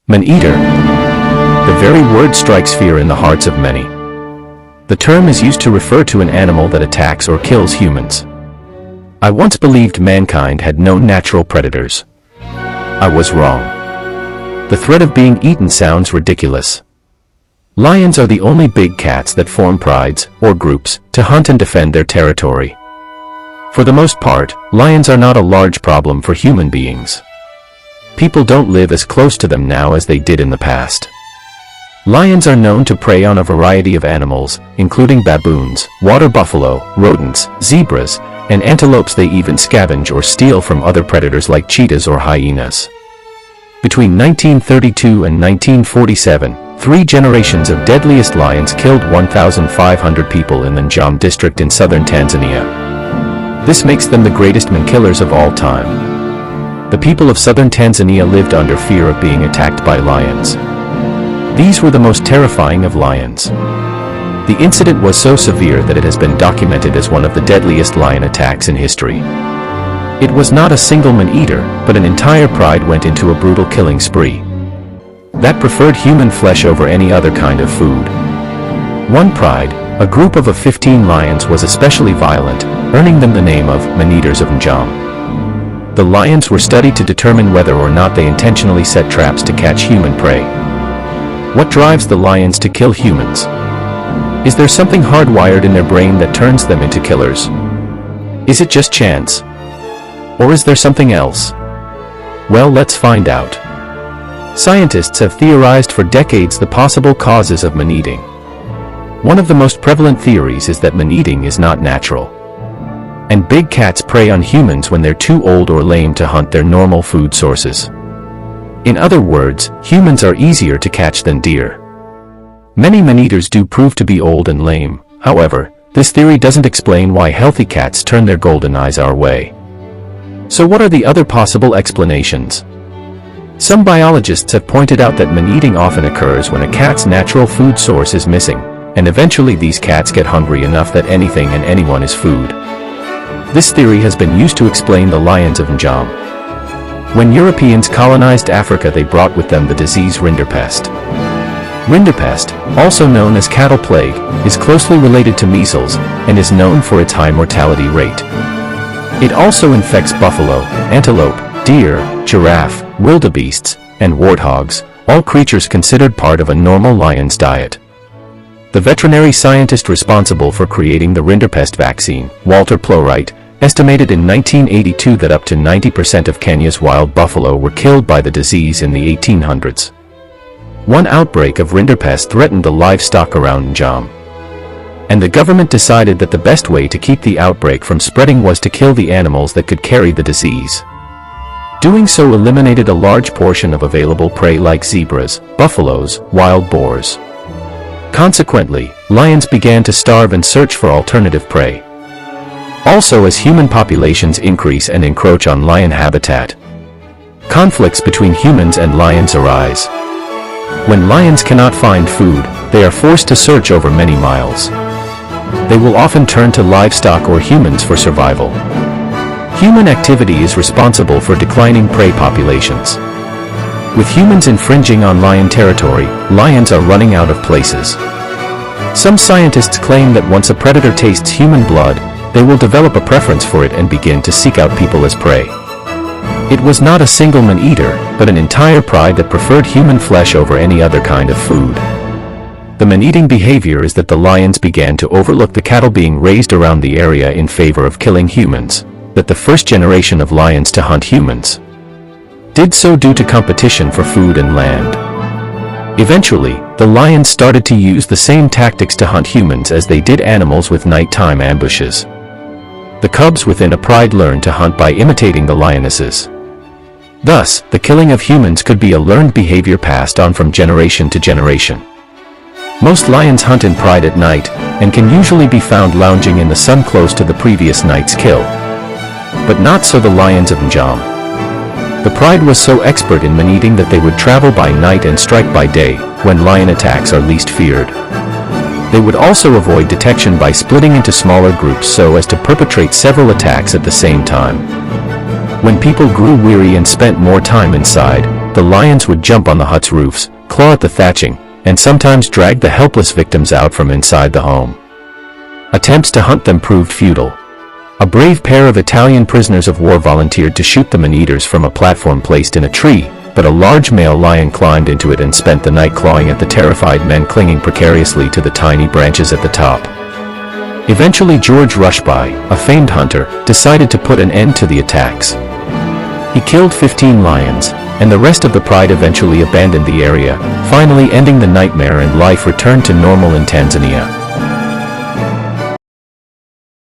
Man-eater. The very word strikes fear in the hearts of many. The term is used to refer to an animal that attacks or kills humans. I once believed mankind had no natural predators. I was wrong. The threat of being eaten sounds ridiculous. Lions are the only big cats that form prides, or groups, to hunt and defend their territory. For the most part, lions are not a large problem for human beings. People don't live as close to them now as they did in the past. Lions are known to prey on a variety of animals, including baboons, water buffalo, rodents, zebras, and antelopes. They even scavenge or steal from other predators like cheetahs or hyenas. Between 1932 and 1947, 3 generations of deadliest lions killed 1,500 people in the Njombe district in southern Tanzania. This makes them the greatest man-killers of all time. The people of southern Tanzania lived under fear of being attacked by lions. These were the most terrifying of lions. The incident was so severe that it has been documented as one of the deadliest lion attacks in history. It was not a single man-eater, but an entire pride went into a brutal killing spree that preferred human flesh over any other kind of food. One pride, a group of 15 lions, was especially violent, earning them the name of Man-eaters of Njombe. The lions were studied to determine whether or not they intentionally set traps to catch human prey. What drives the lions to kill humans? Is there something hardwired in their brain that turns them into killers? Is it just chance? Or is there something else? Well, let's find out. Scientists have theorized for decades the possible causes of man-eating. One of the most prevalent theories is that man-eating is not natural, and big cats prey on humans when they're too old or lame to hunt their normal food sources. In other words, humans are easier to catch than deer. Many man-eaters do prove to be old and lame. However, this theory doesn't explain why healthy cats turn their golden eyes our way. So what are the other possible explanations? Some biologists have pointed out that man-eating often occurs when a cat's natural food source is missing, and eventually these cats get hungry enough that anything and anyone is food. This theory has been used to explain the lions of Njombe. When Europeans colonized Africa, they brought with them the disease rinderpest. Rinderpest, also known as cattle plague, is closely related to measles and is known for its high mortality rate. It also infects buffalo, antelope, deer, giraffe, wildebeests, and warthogs, all creatures considered part of a normal lion's diet. The veterinary scientist responsible for creating the rinderpest vaccine, Walter Plowright, estimated in 1982 that up to 90% of Kenya's wild buffalo were killed by the disease in the 1800s. One outbreak of rinderpest threatened the livestock around Njombe, and the government decided that the best way to keep the outbreak from spreading was to kill the animals that could carry the disease. Doing so eliminated a large portion of available prey like zebras, buffaloes, wild boars. Consequently, lions began to starve and search for alternative prey. Also, as human populations increase and encroach on lion habitat, conflicts between humans and lions arise. When lions cannot find food, they are forced to search over many miles. They will often turn to livestock or humans for survival. Human activity is responsible for declining prey populations. With humans infringing on lion territory, lions are running out of places. Some scientists claim that once a predator tastes human blood, they will develop a preference for it and begin to seek out people as prey. It was not a single man-eater, but an entire pride that preferred human flesh over any other kind of food. The man-eating behavior is that the lions began to overlook the cattle being raised around the area in favor of killing humans, that the first generation of lions to hunt humans did so due to competition for food and land. Eventually, the lions started to use the same tactics to hunt humans as they did animals with nighttime ambushes. The cubs within a pride learned to hunt by imitating the lionesses. Thus, the killing of humans could be a learned behavior passed on from generation to generation. Most lions hunt in pride at night, and can usually be found lounging in the sun close to the previous night's kill. But not so the lions of Njombe. The pride was so expert in man-eating that they would travel by night and strike by day, when lion attacks are least feared. They would also avoid detection by splitting into smaller groups so as to perpetrate several attacks at the same time. When people grew weary and spent more time inside, The lions would jump on the hut's roofs, claw at the thatching, and sometimes drag the helpless victims out from inside the home. Attempts to hunt them proved futile. A brave pair of Italian prisoners of war volunteered to shoot the man-eaters from a platform placed in a tree, but a large male lion climbed into it and spent the night clawing at the terrified men clinging precariously to the tiny branches at the top. Eventually George Rushby, a famed hunter, decided to put an end to the attacks. He killed 15 lions, and the rest of the pride eventually abandoned the area, finally ending the nightmare and life returned to normal in Tanzania.